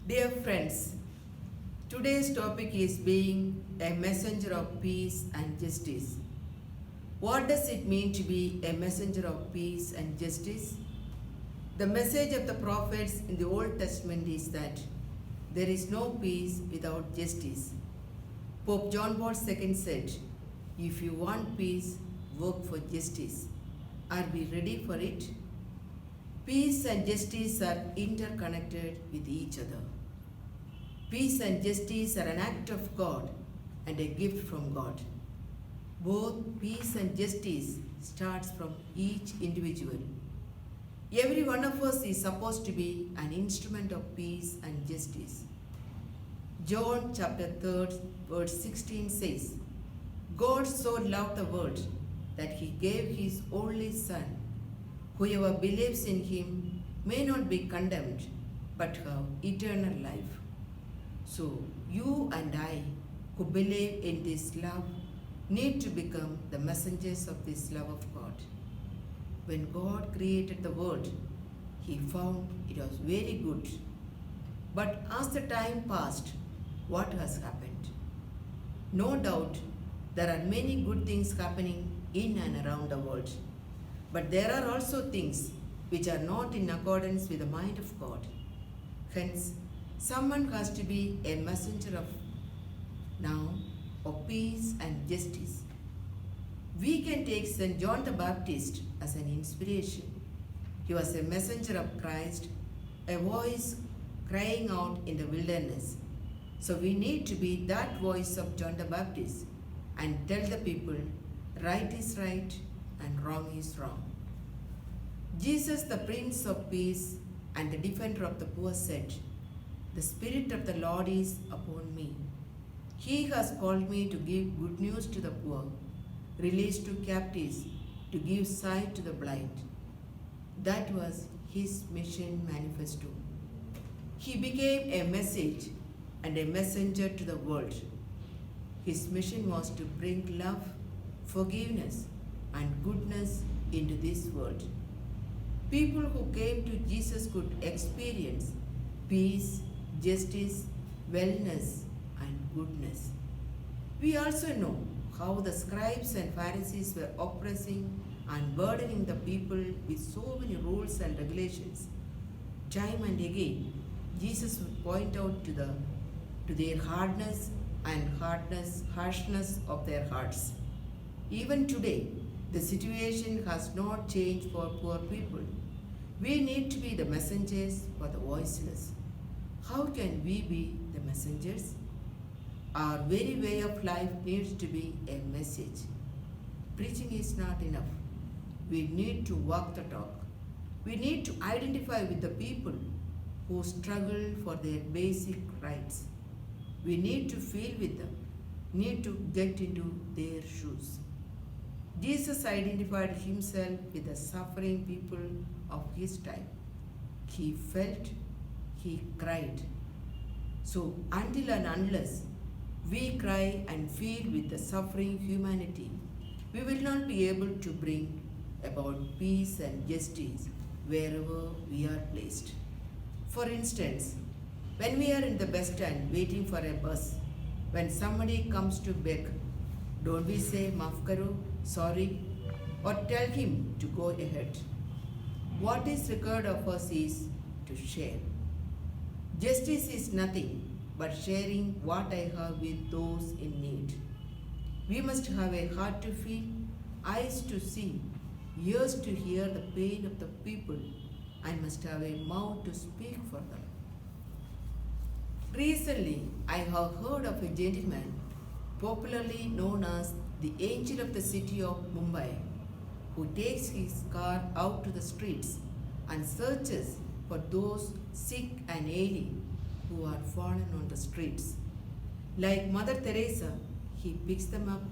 Dear friends, today's topic is being a messenger of peace and justice. What does it mean to be a messenger of peace and justice? The message of the prophets in the Old Testament is that there is no peace without justice. Pope John Paul II said, "If you want peace, work for justice." Are we ready for it? Peace and justice are interconnected with each other. Peace and justice are an act of God and a gift from God. Both peace and justice starts from each individual. Every one of us is supposed to be an instrument of peace and justice. John chapter 3 verse 16 says, "God so loved the world that he gave his only Son. Whoever believes in him may not be condemned, but have eternal life." So, you and I, who believe in this love, need to become the messengers of this love of God. When God created the world, he found it was very good. But as the time passed, what has happened? No doubt, there are many good things happening in and around the world. But there are also things which are not in accordance with the mind of God. Hence, someone has to be a messenger of peace and justice. We can take St. John the Baptist as an inspiration. He was a messenger of Christ, a voice crying out in the wilderness. So we need to be that voice of John the Baptist and tell the people right is right and wrong is wrong. Jesus, the Prince of Peace and the defender of the poor, said, "The Spirit of the Lord is upon me. He has called me to give good news to the poor, release to captives, to give sight to the blind." That was his mission manifesto. He became a message and a messenger to the world. His mission was to bring love, forgiveness, and goodness into this world. People who came to Jesus could experience peace, justice, wellness, and goodness. We also know how the scribes and Pharisees were oppressing and burdening the people with so many rules and regulations. Time and again, Jesus would point out to their hardness and harshness of their hearts. Even today, the situation has not changed for poor people. We need to be the messengers for the voiceless. How can we be the messengers? Our very way of life needs to be a message. Preaching is not enough. We need to walk the talk. We need to identify with the people who struggle for their basic rights. We need to feel with them, need to get into their shoes. Jesus identified himself with the suffering people of his time. He felt, he cried. So until and unless we cry and feel with the suffering humanity, we will not be able to bring about peace and justice wherever we are placed. For instance, when we are in the bus stand waiting for a bus, when somebody comes to beg, don't we say, "Maaf karo, sorry," or tell him to go ahead? What is required of us is to share. Justice is nothing but sharing what I have with those in need. We must have a heart to feel, eyes to see, ears to hear the pain of the people, and must have a mouth to speak for them. Recently, I have heard of a gentleman popularly known as the Angel of the city of Mumbai, who takes his car out to the streets and searches for those sick and ailing who are fallen on the streets. Like Mother Teresa, he picks them up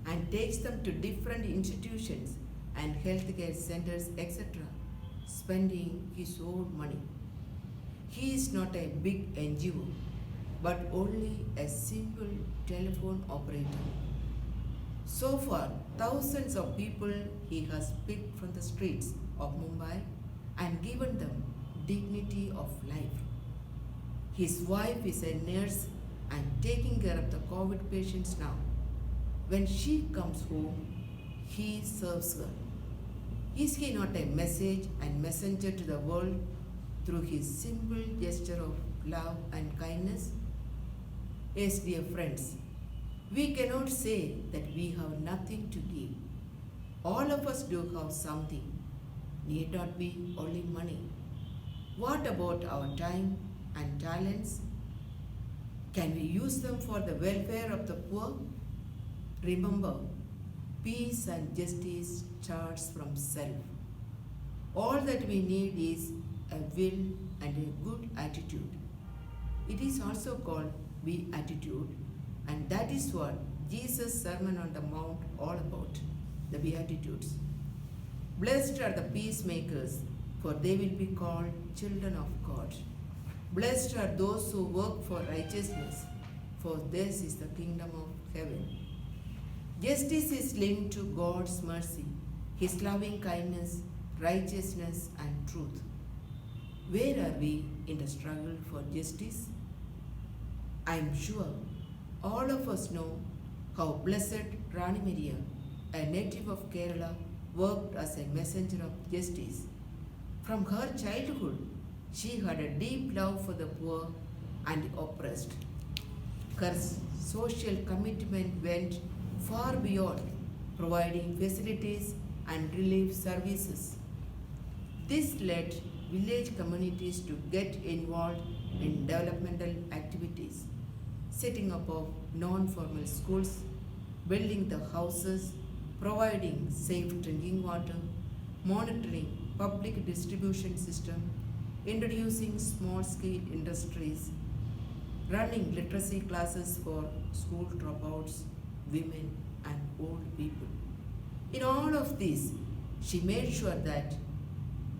and takes them to different institutions and healthcare centers, etc., spending his own money. He is not a big NGO, but only a simple telephone operator. So far, thousands of people he has picked from the streets of Mumbai and given them dignity of life. His wife is a nurse and taking care of the COVID patients now. When she comes home, he serves her. Is he not a message and messenger to the world through his simple gesture of love and kindness? Yes, dear friends, we cannot say that we have nothing to give. All of us do have something, need not be only money. What about our time and talents? Can we use them for the welfare of the poor? Remember, peace and justice starts from self. All that we need is a will and a good attitude. It is also called beatitude, and that is what Jesus' Sermon on the Mount all about, the Beatitudes. Blessed are the peacemakers, for they will be called children of God. Blessed are those who work for righteousness, for theirs is the kingdom of heaven. Justice is linked to God's mercy, His loving kindness, righteousness, and truth. Where are we in the struggle for justice? I am sure all of us know how Blessed Rani Maria, a native of Kerala, worked as a messenger of justice. From her childhood, she had a deep love for the poor and the oppressed. Her social commitment went far beyond providing facilities and relief services. This led village communities to get involved in developmental activities, setting up of non-formal schools, building the houses, providing safe drinking water, monitoring public distribution system, introducing small-scale industries, running literacy classes for school dropouts, women and old people. In all of this, she made sure that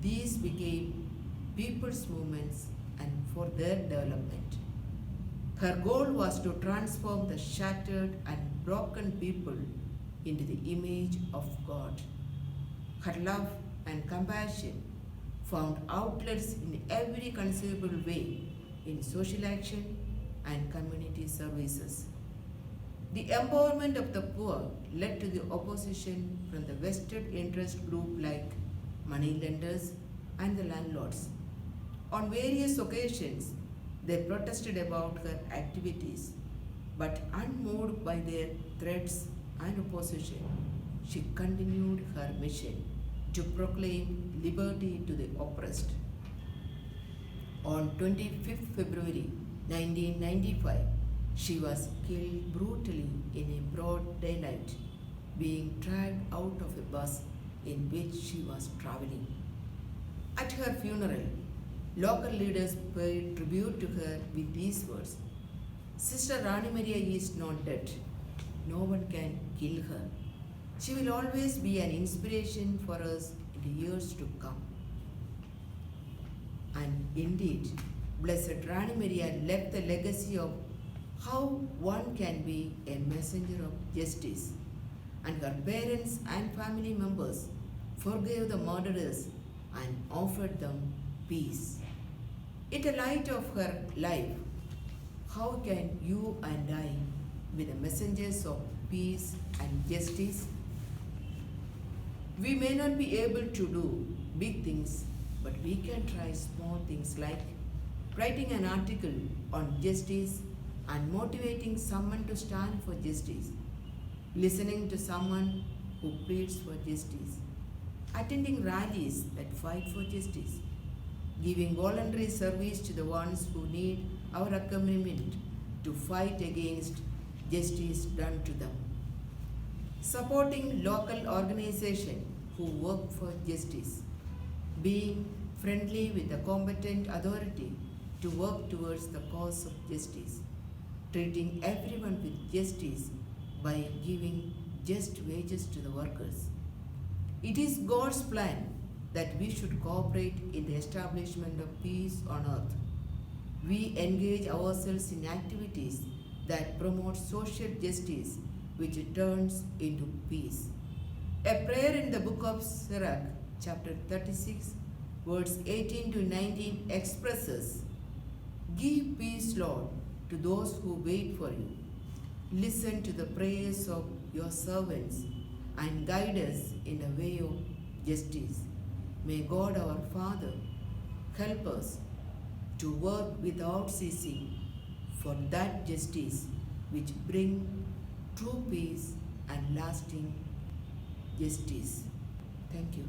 these became people's movements and for their development. Her goal was to transform the shattered and broken people into the image of God. Her love and compassion found outlets in every conceivable way in social action and community services. The empowerment of the poor led to the opposition from the vested interest group like moneylenders and the landlords. On various occasions, they protested about her activities, but unmoved by their threats and opposition, she continued her mission to proclaim liberty to the oppressed. On 25th February 1995, she was killed brutally in a broad daylight, being dragged out of a bus in which she was traveling. At her funeral, local leaders paid tribute to her with these words: Sister Rani Maria is not dead. No one can kill her. She will always be an inspiration for us in the years to come. And indeed, Blessed Rani Maria left the legacy of how one can be a messenger of justice, and her parents and family members forgave the murderers and offered them peace. In the light of her life, how can you and I be the messengers of peace and justice? We may not be able to do big things, but we can try small things like writing an article on justice and motivating someone to stand for justice, listening to someone who pleads for justice, attending rallies that fight for justice, giving voluntary service to the ones who need our accompaniment to fight against justice done to them, supporting local organizations who work for justice, being friendly with the competent authority to work towards the cause of justice, treating everyone with justice by giving just wages to the workers. It is God's plan that we should cooperate in the establishment of peace on earth. We engage ourselves in activities that promote social justice, which turns into peace. A prayer in the book of Sirach, chapter 36, verse 18 to 19 expresses, Give peace, Lord, to those who wait for you. Listen to the prayers of your servants and guide us in the way of justice. May God our Father help us to work without ceasing for that justice which brings true peace and lasting justice. Thank you.